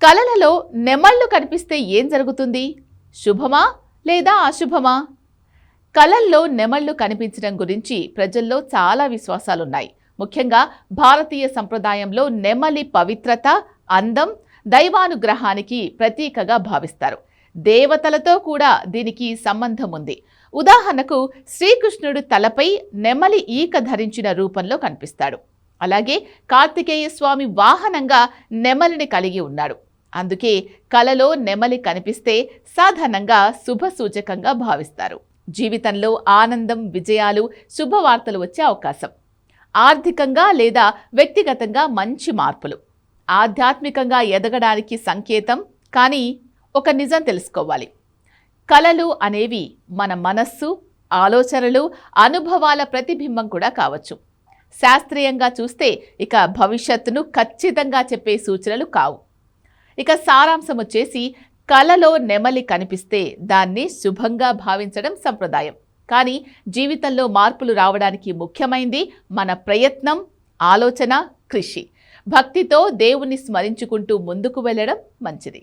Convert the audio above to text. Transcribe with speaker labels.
Speaker 1: కలలలో నెమళ్ళు కనిపిస్తే ఏం జరుగుతుంది? శుభమా లేదా అశుభమా? కలల్లో నెమళ్ళు కనిపించడం గురించి ప్రజల్లో చాలా విశ్వాసాలున్నాయి. ముఖ్యంగా భారతీయ సంప్రదాయంలో నెమలి పవిత్రత, అందం, దైవానుగ్రహానికి ప్రతీకగా భావిస్తారు. దేవతలతో కూడా దీనికి సంబంధం ఉంది. ఉదాహరణకు శ్రీకృష్ణుడు తలపై నెమలి ఈక ధరించిన రూపంలో కనిపిస్తాడు. అలాగే కార్తికేయ స్వామి వాహనంగా నెమలిని కలిగి ఉన్నాడు. అందుకే కలలో నెమలి కనిపిస్తే సాధారణంగా శుభ సూచకంగా భావిస్తారు. జీవితంలో ఆనందం, విజయాలు, శుభవార్తలు వచ్చే అవకాశం, ఆర్థికంగా లేదా వ్యక్తిగతంగా మంచి మార్పులు, ఆధ్యాత్మికంగా ఎదగడానికి సంకేతం. కానీ ఒక నిజం తెలుసుకోవాలి, కలలు అనేవి మన మనస్సు, ఆలోచనలు, అనుభవాల ప్రతిబింబం కూడా కావచ్చు. శాస్త్రీయంగా చూస్తే ఇక భవిష్యత్తును ఖచ్చితంగా చెప్పే సూచనలు కావు. ఇక సారాంశం వచ్చేసి, కలలో నెమలి కనిపిస్తే దాన్ని శుభంగా భావించడం సంప్రదాయం. కానీ జీవితంలో మార్పులు రావడానికి ముఖ్యమైంది మన ప్రయత్నం, ఆలోచన, కృషి. భక్తితో దేవుణ్ణి స్మరించుకుంటూ ముందుకు వెళ్ళడం మంచిది.